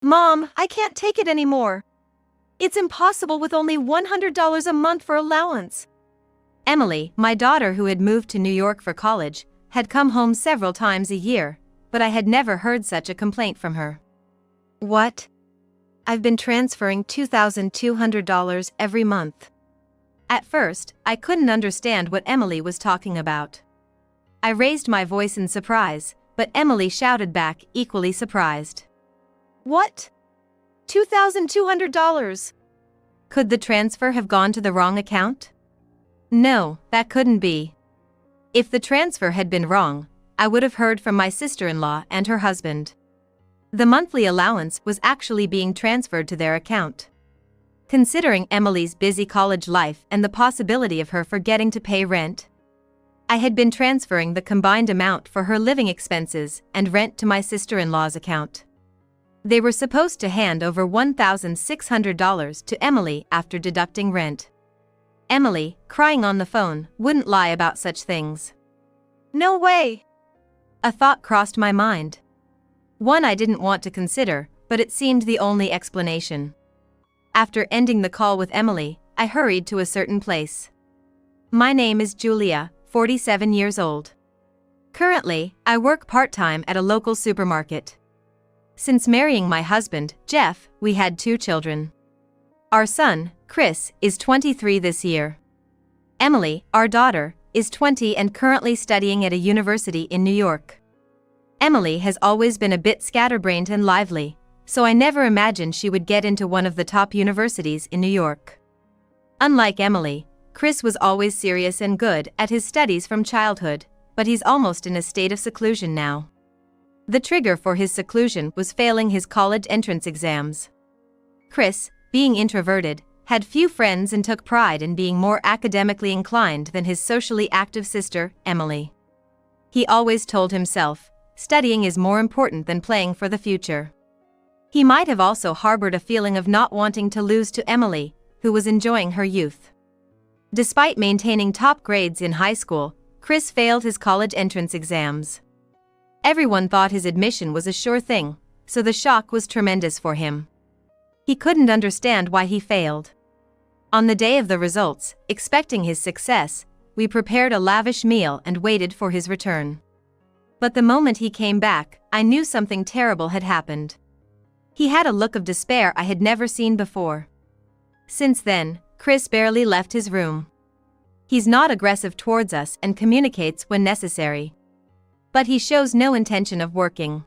Mom, I can't take it anymore. It's impossible with only $100 a month for allowance. Emily, my daughter who had moved to New York for college, had come home several times a year, but I had never heard such a complaint from her. What? I've been transferring $2,200 every month. At first, I couldn't understand what Emily was talking about. I raised my voice in surprise, but Emily shouted back, equally surprised. What? $2,200? Could the transfer have gone to the wrong account? No, that couldn't be. If the transfer had been wrong, I would have heard from my sister-in-law and her husband. The monthly allowance was actually being transferred to their account. Considering Emily's busy college life and the possibility of her forgetting to pay rent, I had been transferring the combined amount for her living expenses and rent to my sister-in-law's account. They were supposed to hand over $1,600 to Emily after deducting rent. Emily, crying on the phone, wouldn't lie about such things. No way! A thought crossed my mind. One I didn't want to consider, but it seemed the only explanation. After ending the call with Emily, I hurried to a certain place. My name is Julia, 47 years old. Currently, I work part-time at a local supermarket. Since marrying my husband, Jeff, we had 2 children. Our son, Chris, is 23 this year. Emily, our daughter, is 20 and currently studying at a university in New York. Emily has always been a bit scatterbrained and lively, so I never imagined she would get into one of the top universities in New York. Unlike Emily, Chris was always serious and good at his studies from childhood, but he's almost in a state of seclusion now. The trigger for his seclusion was failing his college entrance exams. Chris, being introverted, had few friends and took pride in being more academically inclined than his socially active sister, Emily. He always told himself, studying is more important than playing for the future. He might have also harbored a feeling of not wanting to lose to Emily, who was enjoying her youth. Despite maintaining top grades in high school, Chris failed his college entrance exams. Everyone thought his admission was a sure thing, so the shock was tremendous for him. He couldn't understand why he failed. On the day of the results, expecting his success, we prepared a lavish meal and waited for his return. But the moment he came back, I knew something terrible had happened. He had a look of despair I had never seen before. Since then, Chris barely left his room. He's not aggressive towards us and communicates when necessary. But he shows no intention of working.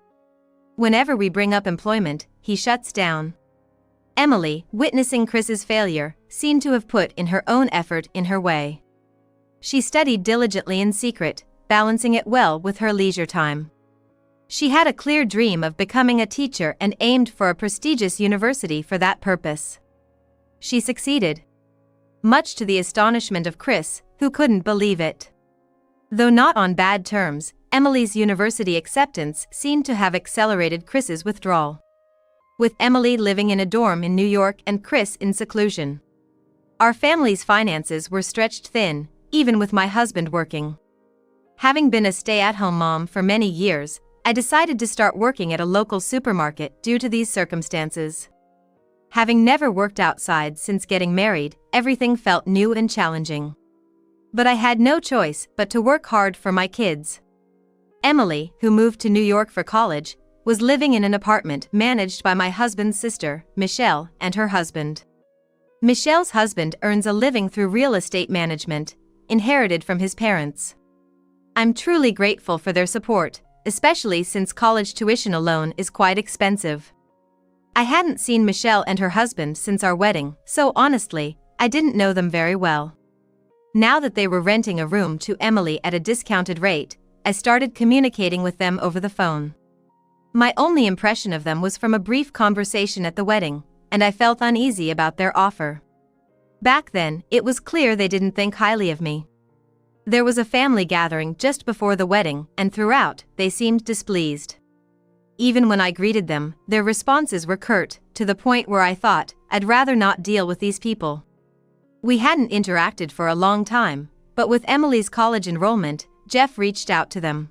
Whenever we bring up employment, he shuts down. Emily, witnessing Chris's failure, seemed to have put in her own effort in her way. She studied diligently in secret, balancing it well with her leisure time. She had a clear dream of becoming a teacher and aimed for a prestigious university for that purpose. She succeeded. Much to the astonishment of Chris, who couldn't believe it. Though not on bad terms, Emily's university acceptance seemed to have accelerated Chris's withdrawal. With Emily living in a dorm in New York and Chris in seclusion, our family's finances were stretched thin, even with my husband working. Having been a stay-at-home mom for many years, I decided to start working at a local supermarket due to these circumstances. Having never worked outside since getting married, everything felt new and challenging. But I had no choice but to work hard for my kids. Emily, who moved to New York for college, was living in an apartment managed by my husband's sister, Michelle, and her husband. Michelle's husband earns a living through real estate management, inherited from his parents. I'm truly grateful for their support, especially since college tuition alone is quite expensive. I hadn't seen Michelle and her husband since our wedding, so honestly, I didn't know them very well. Now that they were renting a room to Emily at a discounted rate, I started communicating with them over the phone. My only impression of them was from a brief conversation at the wedding, and I felt uneasy about their offer. Back then, it was clear they didn't think highly of me. There was a family gathering just before the wedding, and throughout, they seemed displeased. Even when I greeted them, their responses were curt, to the point where I thought, I'd rather not deal with these people. We hadn't interacted for a long time, but with Emily's college enrollment, Jeff reached out to them.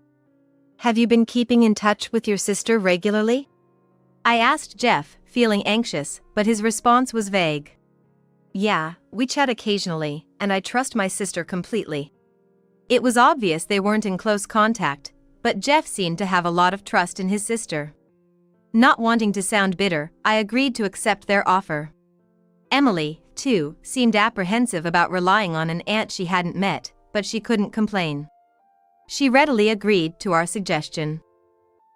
Have you been keeping in touch with your sister regularly? I asked Jeff, feeling anxious, but his response was vague. Yeah, we chat occasionally, and I trust my sister completely. It was obvious they weren't in close contact, but Jeff seemed to have a lot of trust in his sister. Not wanting to sound bitter, I agreed to accept their offer. Emily, too, seemed apprehensive about relying on an aunt she hadn't met, but she couldn't complain. She readily agreed to our suggestion.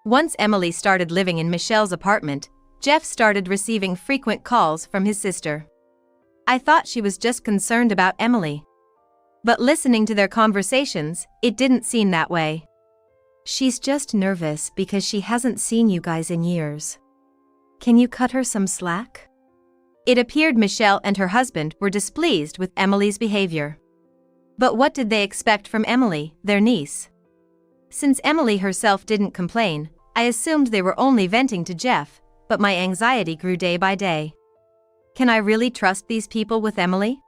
Once Emily started living in Michelle's apartment, Jeff started receiving frequent calls from his sister. I thought she was just concerned about Emily. But listening to their conversations, it didn't seem that way. She's just nervous because she hasn't seen you guys in years. Can you cut her some slack? It appeared Michelle and her husband were displeased with Emily's behavior. But what did they expect from Emily, their niece? Since Emily herself didn't complain, I assumed they were only venting to Jeff, but my anxiety grew day by day. Can I really trust these people with Emily?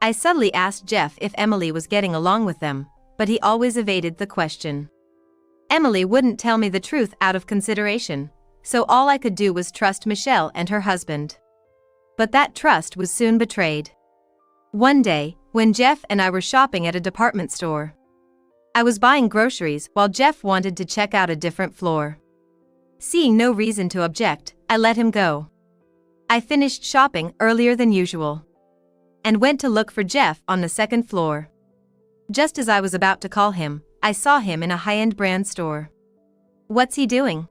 I subtly asked Jeff if Emily was getting along with them, but he always evaded the question. Emily wouldn't tell me the truth out of consideration, so all I could do was trust Michelle and her husband. But that trust was soon betrayed. One day, when Jeff and I were shopping at a department store, I was buying groceries while Jeff wanted to check out a different floor. Seeing no reason to object, I let him go. I finished shopping earlier than usual and went to look for Jeff on the second floor. Just as I was about to call him, I saw him in a high-end brand store. What's he doing?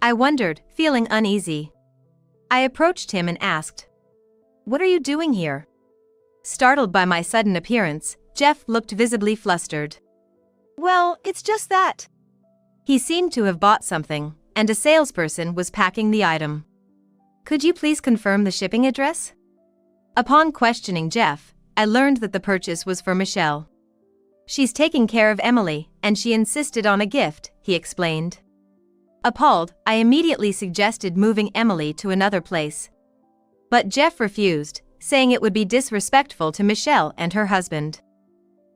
I wondered, feeling uneasy. I approached him and asked, "What are you doing here?" Startled by my sudden appearance, Jeff looked visibly flustered. Well, it's just that. He seemed to have bought something, and a salesperson was packing the item. Could you please confirm the shipping address? Upon questioning Jeff, I learned that the purchase was for Michelle. She's taking care of Emily, and she insisted on a gift, he explained. Appalled, I immediately suggested moving Emily to another place. But Jeff refused, saying it would be disrespectful to Michelle and her husband.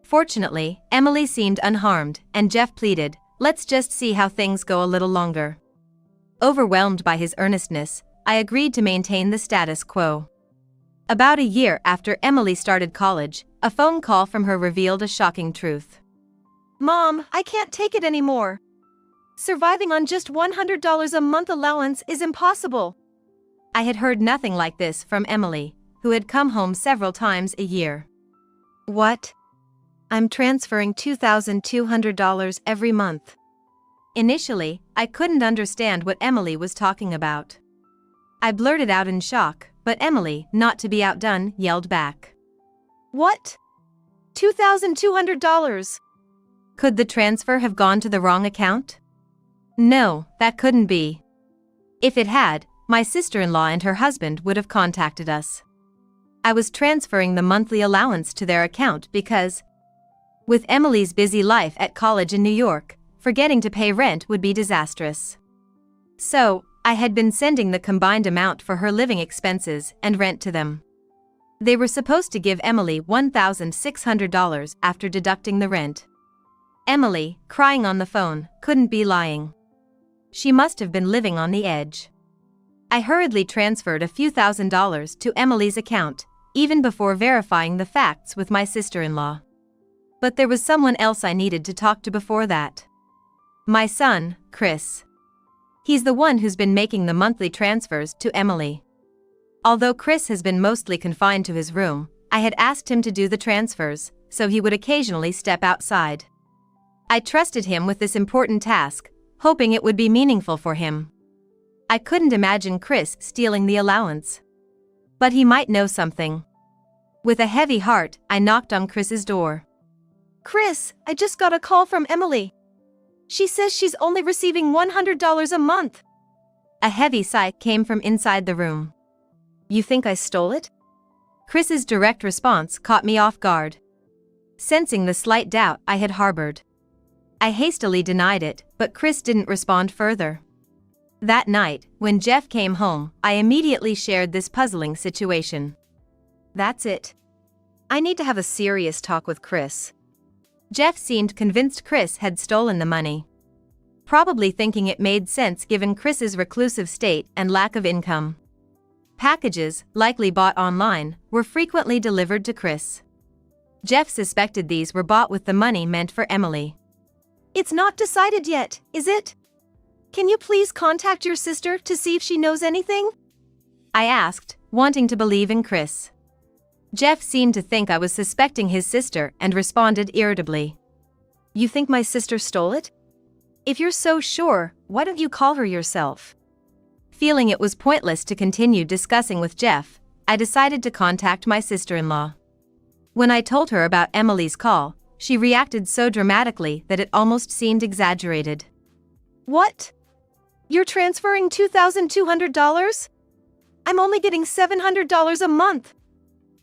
Fortunately, Emily seemed unharmed, and Jeff pleaded, "Let's just see how things go a little longer." Overwhelmed by his earnestness, I agreed to maintain the status quo. About a year after Emily started college, a phone call from her revealed a shocking truth. Mom, I can't take it anymore. Surviving on just $100 a month allowance is impossible. I had heard nothing like this from Emily, who had come home several times a year. What? I'm transferring $2,200 every month. Initially, I couldn't understand what Emily was talking about. I blurted out in shock, but Emily, not to be outdone, yelled back. What? $2,200? Could the transfer have gone to the wrong account? No, that couldn't be. If it had, my sister-in-law and her husband would have contacted us. I was transferring the monthly allowance to their account because, with Emily's busy life at college in New York, forgetting to pay rent would be disastrous. So, I had been sending the combined amount for her living expenses and rent to them. They were supposed to give Emily $1,600 after deducting the rent. Emily, crying on the phone, couldn't be lying. She must have been living on the edge. I hurriedly transferred a few $1,000s to Emily's account, even before verifying the facts with my sister-in-law. But there was someone else I needed to talk to before that. My son, Chris. He's the one who's been making the monthly transfers to Emily. Although Chris has been mostly confined to his room, I had asked him to do the transfers, so he would occasionally step outside. I trusted him with this important task, hoping it would be meaningful for him. I couldn't imagine Chris stealing the allowance. But he might know something. With a heavy heart, I knocked on Chris's door. Chris, I just got a call from Emily. She says she's only receiving $100 a month. A heavy sigh came from inside the room. You think I stole it? Chris's direct response caught me off guard. Sensing the slight doubt I had harbored, I hastily denied it, but Chris didn't respond further. That night, when Jeff came home, I immediately shared this puzzling situation. That's it. I need to have a serious talk with Chris. Jeff seemed convinced Chris had stolen the money. probably thinking it made sense given Chris's reclusive state and lack of income. Packages, likely bought online, were frequently delivered to Chris. Jeff suspected these were bought with the money meant for Emily. It's not decided yet, is it? Can you please contact your sister to see if she knows anything? I asked, wanting to believe in Chris. Jeff seemed to think I was suspecting his sister and responded irritably. You think my sister stole it? If you're so sure, why don't you call her yourself? Feeling it was pointless to continue discussing with Jeff, I decided to contact my sister-in-law. When I told her about Emily's call, she reacted so dramatically that it almost seemed exaggerated. What? You're transferring $2,200? I'm only getting $700 a month.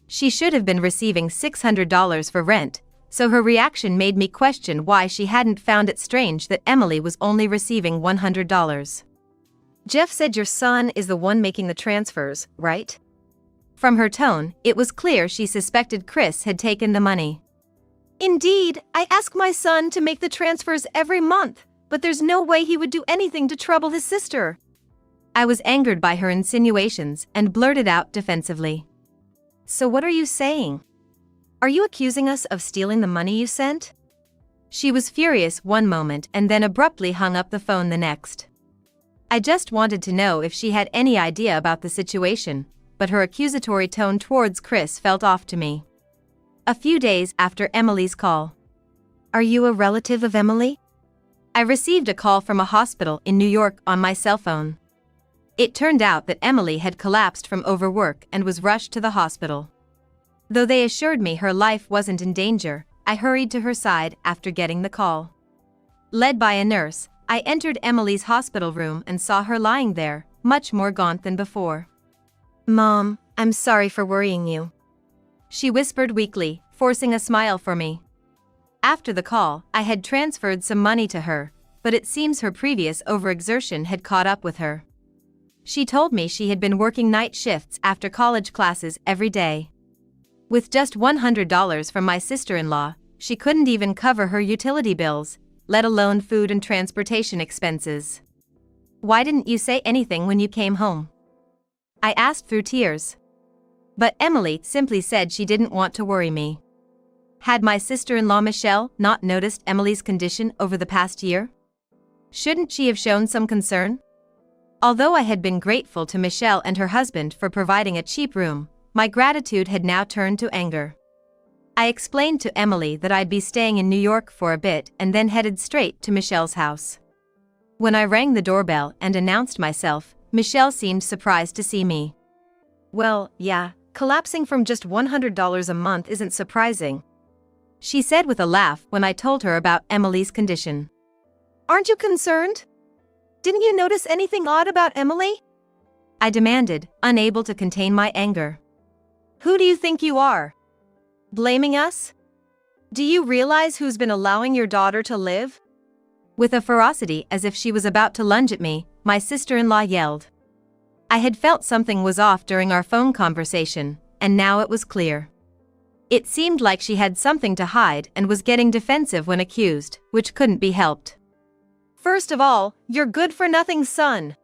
She should have been receiving $600 for rent, so her reaction made me question why she hadn't found it strange that Emily was only receiving $100. Jeff said your son is the one making the transfers, right? From her tone, it was clear she suspected Chris had taken the money. Indeed, I ask my son to make the transfers every month, but there's no way he would do anything to trouble his sister. I was angered by her insinuations and blurted out defensively. So what are you saying? Are you accusing us of stealing the money you sent? She was furious one moment and then abruptly hung up the phone the next. I just wanted to know if she had any idea about the situation, but her accusatory tone towards Chris felt off to me. A few days after Emily's call. Are you a relative of Emily? I received a call from a hospital in New York on my cell phone. It turned out that Emily had collapsed from overwork and was rushed to the hospital. Though they assured me her life wasn't in danger, I hurried to her side after getting the call. Led by a nurse, I entered Emily's hospital room and saw her lying there, much more gaunt than before. Mom, I'm sorry for worrying you. She whispered weakly, forcing a smile for me. After the call, I had transferred some money to her, but it seems her previous overexertion had caught up with her. She told me she had been working night shifts after college classes every day. With just $100 from my sister-in-law, she couldn't even cover her utility bills, let alone food and transportation expenses. Why didn't you say anything when you came home? I asked through tears. But Emily simply said she didn't want to worry me. Had my sister-in-law Michelle not noticed Emily's condition over the past year? Shouldn't she have shown some concern? Although I had been grateful to Michelle and her husband for providing a cheap room, my gratitude had now turned to anger. I explained to Emily that I'd be staying in New York for a bit and then headed straight to Michelle's house. When I rang the doorbell and announced myself, Michelle seemed surprised to see me. Well, yeah, collapsing from just $100 a month isn't surprising, she said with a laugh when I told her about Emily's condition. Aren't you concerned? Didn't you notice anything odd about Emily? I demanded, unable to contain my anger. Who do you think you are? Blaming us? Do you realize who's been allowing your daughter to live? With a ferocity as if she was about to lunge at me, my sister-in-law yelled. I had felt something was off during our phone conversation, and now it was clear. It seemed like she had something to hide and was getting defensive when accused, which couldn't be helped. First of all, your good-for-nothing son.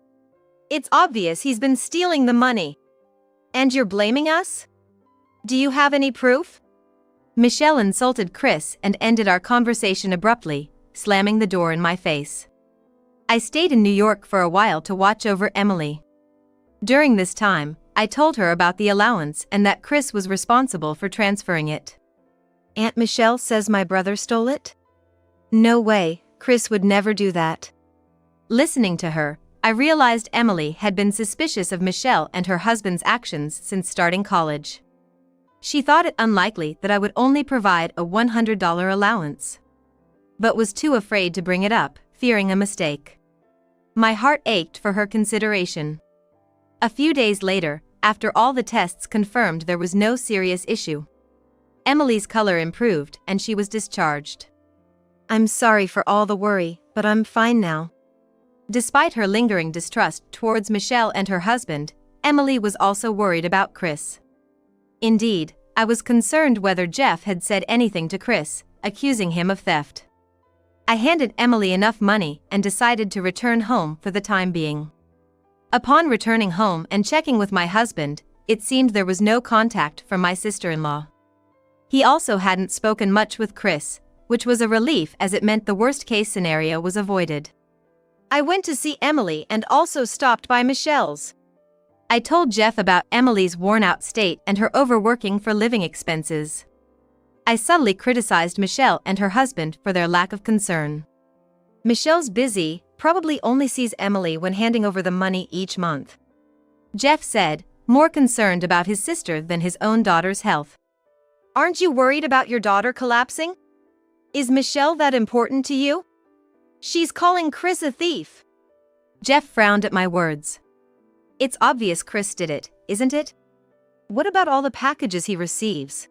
It's obvious he's been stealing the money. And you're blaming us? Do you have any proof? Michelle insulted Chris and ended our conversation abruptly, slamming the door in my face. I stayed in New York for a while to watch over Emily. During this time, I told her about the allowance and that Chris was responsible for transferring it. Aunt Michelle says my brother stole it? No way, Chris would never do that. Listening to her, I realized Emily had been suspicious of Michelle and her husband's actions since starting college. She thought it unlikely that I would only provide a $100 allowance, but was too afraid to bring it up, fearing a mistake. My heart ached for her consideration. A few days later, after all the tests confirmed there was no serious issue, Emily's color improved and she was discharged. I'm sorry for all the worry, but I'm fine now. Despite her lingering distrust towards Michelle and her husband, Emily was also worried about Chris. Indeed, I was concerned whether Jeff had said anything to Chris, accusing him of theft. I handed Emily enough money and decided to return home for the time being. Upon returning home and checking with my husband, it seemed there was no contact from my sister-in-law. He also hadn't spoken much with Chris, which was a relief as it meant the worst-case scenario was avoided. I went to see Emily and also stopped by Michelle's. I told Jeff about Emily's worn-out state and her overworking for living expenses. I subtly criticized Michelle and her husband for their lack of concern. Michelle's busy, probably only sees Emily when handing over the money each month. Jeff said, more concerned about his sister than his own daughter's health. Aren't you worried about your daughter collapsing? Is Michelle that important to you? She's calling Chris a thief. Jeff frowned at my words. It's obvious Chris did it, isn't it? What about all the packages he receives?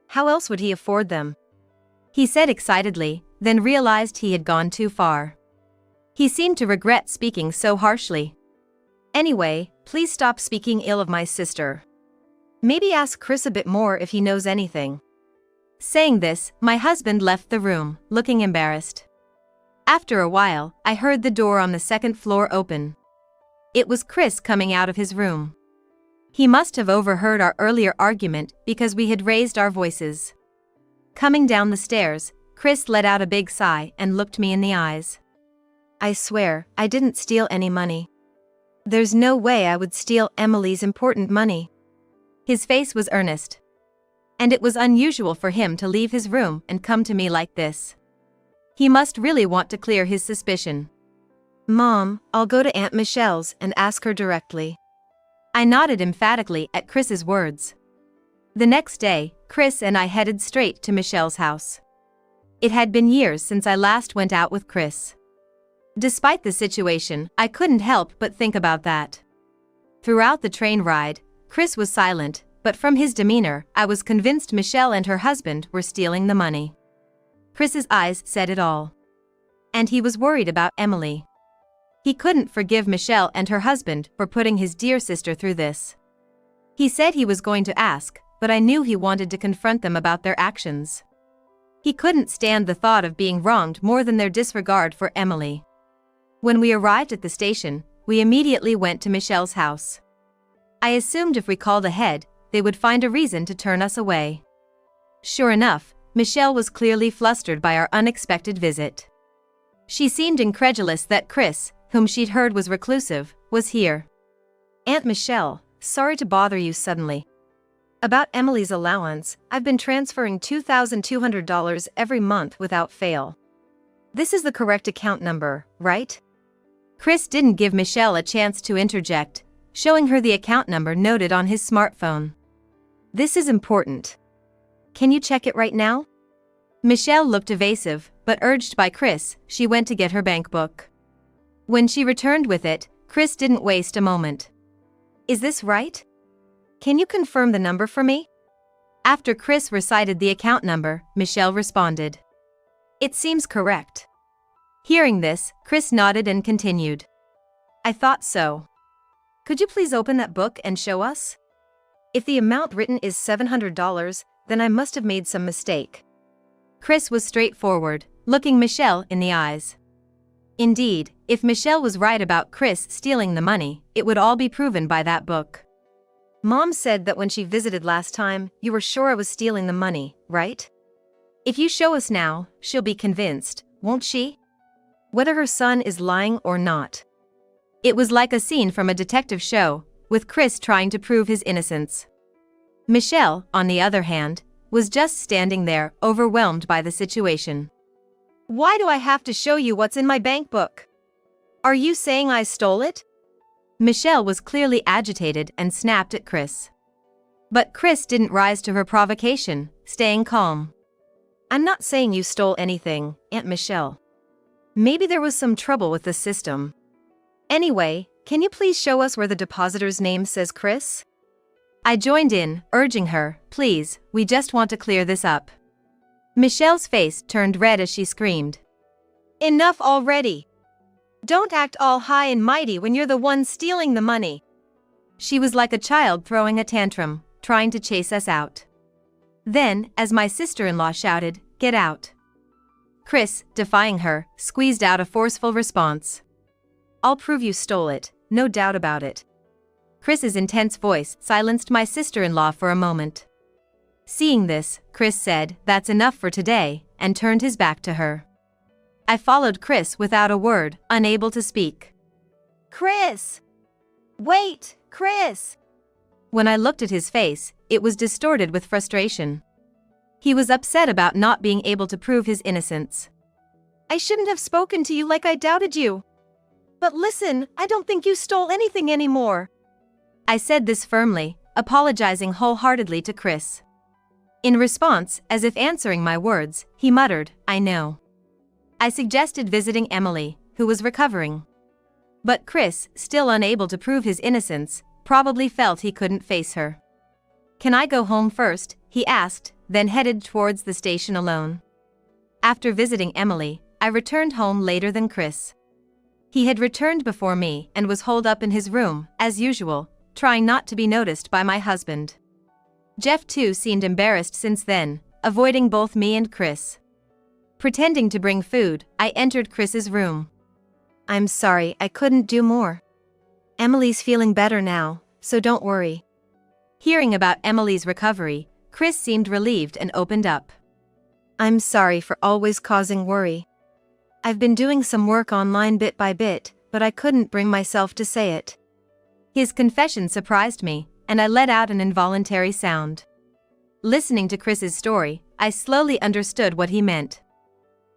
How else would he afford them? He said excitedly, then realized he had gone too far. He seemed to regret speaking so harshly. Anyway, please stop speaking ill of my sister. Maybe ask Chris a bit more if he knows anything. Saying this, my husband left the room, looking embarrassed. After a while, I heard the door on the second floor open. It was Chris coming out of his room. He must have overheard our earlier argument because we had raised our voices. Coming down the stairs, Chris let out a big sigh and looked me in the eyes. I swear, I didn't steal any money. There's no way I would steal Emily's important money. His face was earnest. And it was unusual for him to leave his room and come to me like this. He must really want to clear his suspicion. Mom, I'll go to Aunt Michelle's and ask her directly. I nodded emphatically at Chris's words. The next day, Chris and I headed straight to Michelle's house. It had been years since I last went out with Chris. Despite the situation, I couldn't help but think about that. Throughout the train ride, Chris was silent, but from his demeanor, I was convinced Michelle and her husband were stealing the money. Chris's eyes said it all. And he was worried about Emily. He couldn't forgive Michelle and her husband for putting his dear sister through this. He said he was going to ask, but I knew he wanted to confront them about their actions. He couldn't stand the thought of being wronged more than their disregard for Emily. When we arrived at the station, we immediately went to Michelle's house. I assumed if we called ahead, they would find a reason to turn us away. Sure enough, Michelle was clearly flustered by our unexpected visit. She seemed incredulous that Chris, whom she'd heard was reclusive, was here. Aunt Michelle, sorry to bother you suddenly. About Emily's allowance, I've been transferring $2,200 every month without fail. This is the correct account number, right? Chris didn't give Michelle a chance to interject, showing her the account number noted on his smartphone. This is important. Can you check it right now? Michelle looked evasive, but urged by Chris, she went to get her bank book. When she returned with it, Chris didn't waste a moment. Is this right? Can you confirm the number for me? After Chris recited the account number, Michelle responded. It seems correct. Hearing this, Chris nodded and continued. I thought so. Could you please open that book and show us? If the amount written is $700, then I must have made some mistake. Chris was straightforward, looking Michelle in the eyes. Indeed, if Michelle was right about Chris stealing the money, it would all be proven by that book. Mom said that when she visited last time, you were sure I was stealing the money, right? If you show us now, she'll be convinced, won't she? Whether her son is lying or not. It was like a scene from a detective show, with Chris trying to prove his innocence. Michelle, on the other hand, was just standing there, overwhelmed by the situation. Why do I have to show you what's in my bank book? Are you saying I stole it? Michelle was clearly agitated and snapped at Chris. But Chris didn't rise to her provocation, staying calm. I'm not saying you stole anything, Aunt Michelle. Maybe there was some trouble with the system. Anyway, can you please show us where the depositor's name says Chris? I joined in, urging her, please, we just want to clear this up. Michelle's face turned red as she screamed. Enough already! Don't act all high and mighty when you're the one stealing the money. She was like a child throwing a tantrum, trying to chase us out. Then, as my sister-in-law shouted, "Get out!" Chris, defying her, squeezed out a forceful response. I'll prove you stole it, no doubt about it. Chris's intense voice silenced my sister-in-law for a moment. Seeing this, Chris said, "That's enough for today," and turned his back to her. I followed Chris without a word, unable to speak. Chris! Wait, Chris! When I looked at his face, it was distorted with frustration. He was upset about not being able to prove his innocence. I shouldn't have spoken to you like I doubted you. But listen, I don't think you stole anything anymore. I said this firmly, apologizing wholeheartedly to Chris. In response, as if answering my words, he muttered, "I know." I suggested visiting Emily, who was recovering. But Chris, still unable to prove his innocence, probably felt he couldn't face her. "Can I go home first?" he asked, then headed towards the station alone. After visiting Emily, I returned home later than Chris. He had returned before me and was holed up in his room, as usual, trying not to be noticed by my husband. Jeff too seemed embarrassed since then, avoiding both me and Chris. Pretending to bring food, I entered Chris's room. I'm sorry, I couldn't do more. Emily's feeling better now, so don't worry. Hearing about Emily's recovery, Chris seemed relieved and opened up. I'm sorry for always causing worry. I've been doing some work online bit by bit, but I couldn't bring myself to say it. His confession surprised me, and I let out an involuntary sound. Listening to Chris's story, I slowly understood what he meant.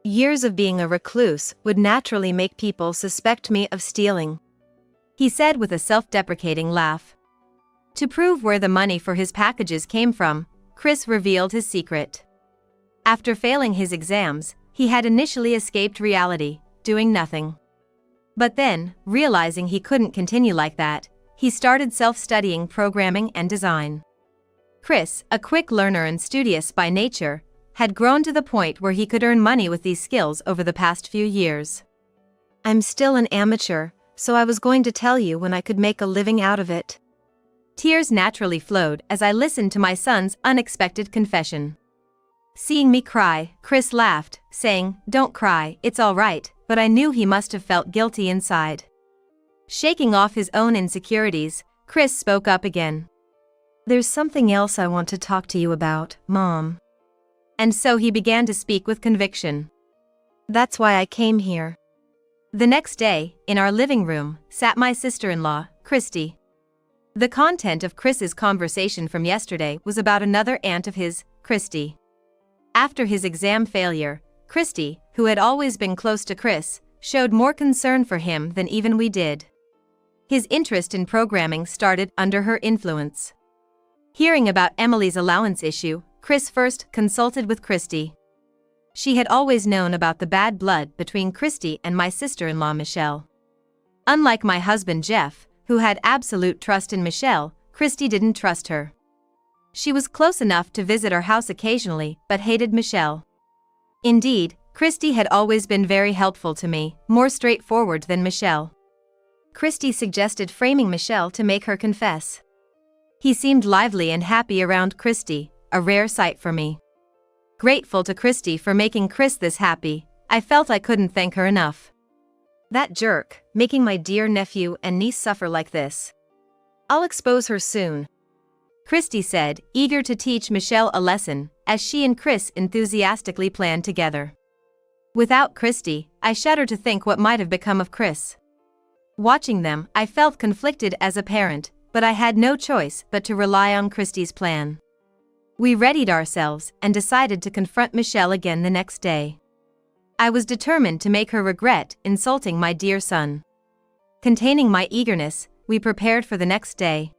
Years of being a recluse would naturally make people suspect me of stealing, he said with a self-deprecating laugh. To prove where the money for his packages came from, Chris revealed his secret. After failing his exams, he had initially escaped reality, doing nothing. But then, realizing he couldn't continue like that, he started self-studying programming and design. Chris, a quick learner and studious by nature, had grown to the point where he could earn money with these skills over the past few years. I'm still an amateur, so I was going to tell you when I could make a living out of it. Tears naturally flowed as I listened to my son's unexpected confession. Seeing me cry, Chris laughed, saying, "Don't cry, it's all right," but I knew he must have felt guilty inside. Shaking off his own insecurities, Chris spoke up again. There's something else I want to talk to you about, Mom. And so he began to speak with conviction. That's why I came here. The next day, in our living room, sat my sister-in-law, Christy. The content of Chris's conversation from yesterday was about another aunt of his, Christy. After his exam failure, Christy, who had always been close to Chris, showed more concern for him than even we did. His interest in programming started under her influence. Hearing about Emily's allowance issue, Chris first consulted with Christy. She had always known about the bad blood between Christy and my sister-in-law Michelle. Unlike my husband Jeff, who had absolute trust in Michelle, Christy didn't trust her. She was close enough to visit our house occasionally, but hated Michelle. Indeed, Christy had always been very helpful to me, more straightforward than Michelle. Christy suggested framing Michelle to make her confess. He seemed lively and happy around Christy, a rare sight for me. Grateful to Christy for making Chris this happy, I felt I couldn't thank her enough. That jerk, making my dear nephew and niece suffer like this. I'll expose her soon, Christy said, eager to teach Michelle a lesson, as she and Chris enthusiastically planned together. Without Christy, I shudder to think what might have become of Chris. Watching them, I felt conflicted as a parent, but I had no choice but to rely on Christy's plan. We readied ourselves and decided to confront Michelle again the next day. I was determined to make her regret insulting my dear son. Containing my eagerness, we prepared for the next day.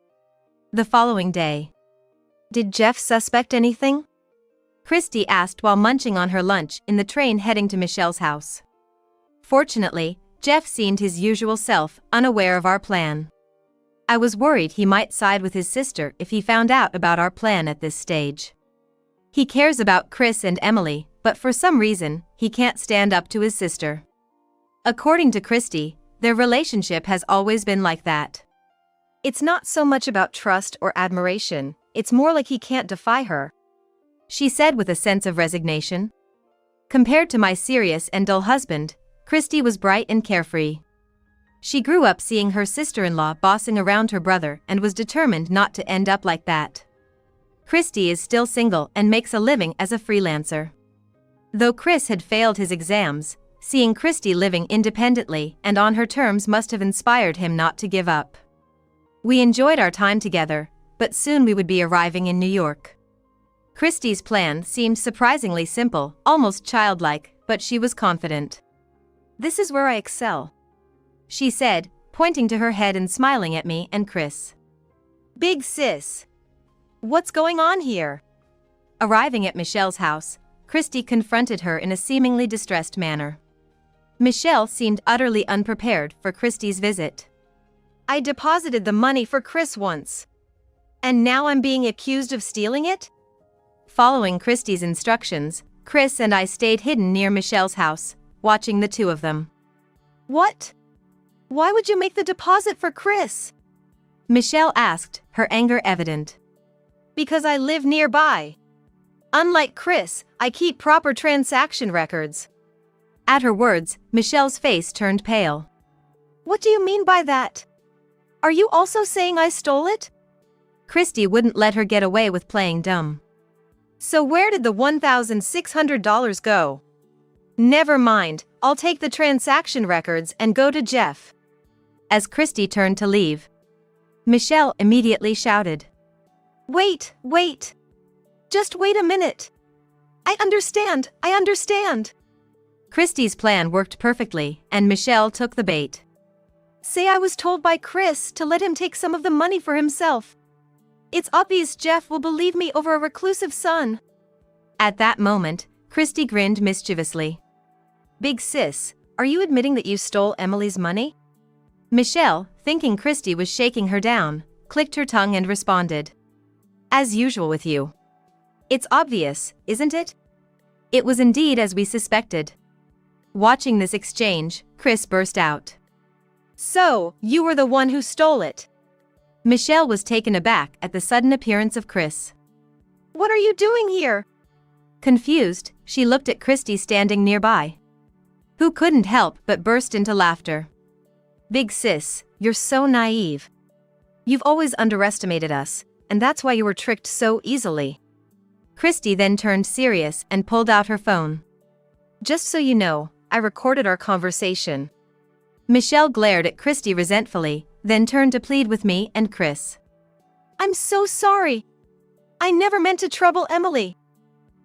The following day. Did Jeff suspect anything? Christy asked while munching on her lunch in the train heading to Michelle's house. Fortunately, Jeff seemed his usual self, unaware of our plan. I was worried he might side with his sister if he found out about our plan at this stage. He cares about Chris and Emily, but for some reason, he can't stand up to his sister. According to Christy, their relationship has always been like that. It's not so much about trust or admiration, it's more like he can't defy her, she said with a sense of resignation. Compared to my serious and dull husband, Christy was bright and carefree. She grew up seeing her sister-in-law bossing around her brother and was determined not to end up like that. Christy is still single and makes a living as a freelancer. Though Chris had failed his exams, seeing Christy living independently and on her terms must have inspired him not to give up. We enjoyed our time together, but soon we would be arriving in New York. Christy's plan seemed surprisingly simple, almost childlike, but she was confident. "This is where I excel," she said, pointing to her head and smiling at me and Chris. "Big sis, what's going on here?" Arriving at Michelle's house, Christy confronted her in a seemingly distressed manner. Michelle seemed utterly unprepared for Christy's visit. "I deposited the money for Chris once. And now I'm being accused of stealing it?" Following Christy's instructions, Chris and I stayed hidden near Michelle's house, watching the two of them. "What? Why would you make the deposit for Chris?" Michelle asked, her anger evident. "Because I live nearby. Unlike Chris, I keep proper transaction records." At her words, Michelle's face turned pale. "What do you mean by that? Are you also saying I stole it?" Christy wouldn't let her get away with playing dumb. "So where did the $1,600 go?" "Never mind, I'll take the transaction records and go to Jeff." As Christy turned to leave, Michelle immediately shouted, Wait. Just wait a minute. I understand. Christy's plan worked perfectly, and Michelle took the bait. "Say I was told by Chris to let him take some of the money for himself. It's obvious Jeff will believe me over a reclusive son." At that moment, Christy grinned mischievously. "Big sis, are you admitting that you stole Emily's money?" Michelle, thinking Christy was shaking her down, clicked her tongue and responded, "As usual with you. It's obvious, isn't it?" It was indeed as we suspected. Watching this exchange, Chris burst out, "So, you were the one who stole it?" Michelle was taken aback at the sudden appearance of Chris. "What are you doing here?" Confused, she looked at Christy standing nearby, who couldn't help but burst into laughter. "Big sis, you're so naive. You've always underestimated us, and that's why you were tricked so easily." Christy then turned serious and pulled out her phone. "Just so you know, I recorded our conversation." Michelle glared at Christy resentfully, then turned to plead with me and Chris. "I'm so sorry. I never meant to trouble Emily.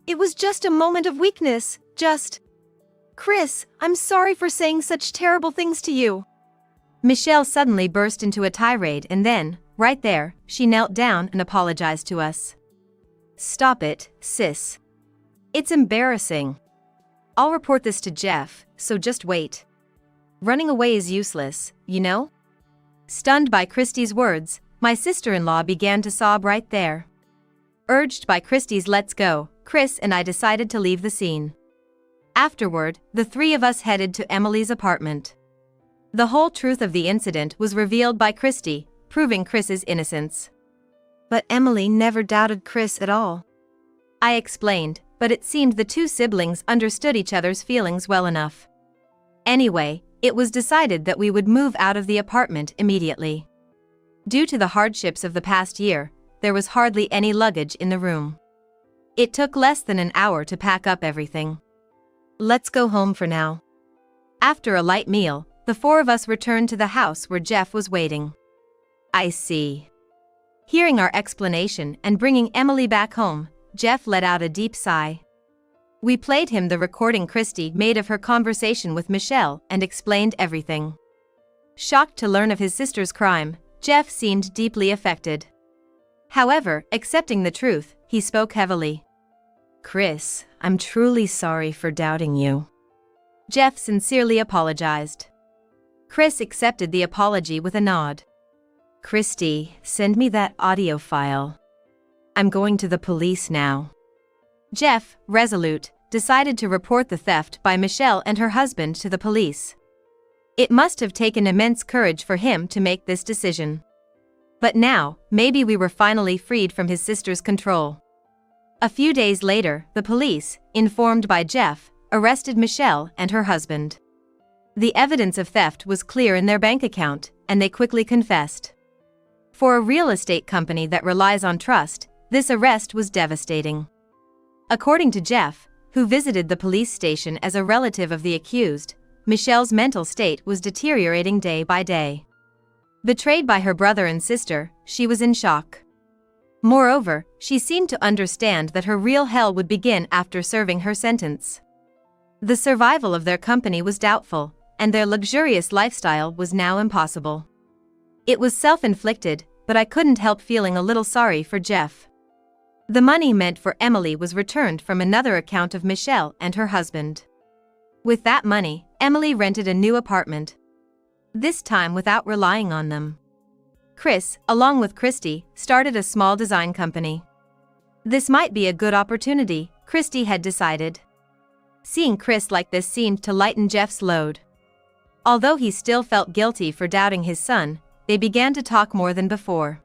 It was just a moment of weakness, Chris, I'm sorry for saying such terrible things to you." Michelle suddenly burst into a tirade and then, right there, she knelt down and apologized to us. "Stop it, sis. It's embarrassing. I'll report this to Jeff, so just wait. Running away is useless, you know?" Stunned by Christy's words, my sister-in-law began to sob right there. Urged by Christy's "let's go," Chris and I decided to leave the scene. Afterward, the three of us headed to Emily's apartment. The whole truth of the incident was revealed by Christy, proving Chris's innocence. "But Emily never doubted Chris at all," I explained, but it seemed the two siblings understood each other's feelings well enough. Anyway, it was decided that we would move out of the apartment immediately. Due to the hardships of the past year, there was hardly any luggage in the room. It took less than an hour to pack up everything. "Let's go home for now." After a light meal, the four of us returned to the house where Jeff was waiting. "I see." Hearing our explanation and bringing Emily back home, Jeff let out a deep sigh. We played him the recording Christy made of her conversation with Michelle and explained everything. Shocked to learn of his sister's crime, Jeff seemed deeply affected. However, accepting the truth, he spoke heavily. "Chris, I'm truly sorry for doubting you." Jeff sincerely apologized. Chris accepted the apology with a nod. "Christy, send me that audio file. I'm going to the police now." Jeff, resolute, decided to report the theft by Michelle and her husband to the police. It must have taken immense courage for him to make this decision. But now, maybe we were finally freed from his sister's control. A few days later, the police, informed by Jeff, arrested Michelle and her husband. The evidence of theft was clear in their bank account, and they quickly confessed. For a real estate company that relies on trust, this arrest was devastating. According to Jeff, who visited the police station as a relative of the accused, Michelle's mental state was deteriorating day by day. Betrayed by her brother and sister, she was in shock. Moreover, she seemed to understand that her real hell would begin after serving her sentence. The survival of their company was doubtful, and their luxurious lifestyle was now impossible. It was self-inflicted, but I couldn't help feeling a little sorry for Jeff. The money meant for Emily was returned from another account of Michelle and her husband. With that money, Emily rented a new apartment. This time without relying on them. Chris, along with Christy, started a small design company. This might be a good opportunity, Christy had decided. Seeing Chris like this seemed to lighten Jeff's load. Although he still felt guilty for doubting his son, they began to talk more than before.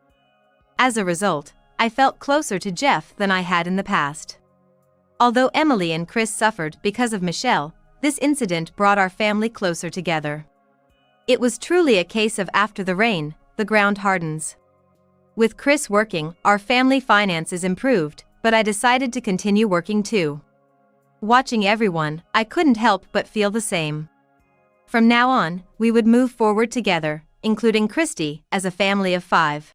As a result, I felt closer to Jeff than I had in the past. Although Emily and Chris suffered because of Michelle, this incident brought our family closer together. It was truly a case of after the rain, the ground hardens. With Chris working, our family finances improved, but I decided to continue working too. Watching everyone, I couldn't help but feel the same. From now on, we would move forward together, including Christy, as a family of 5.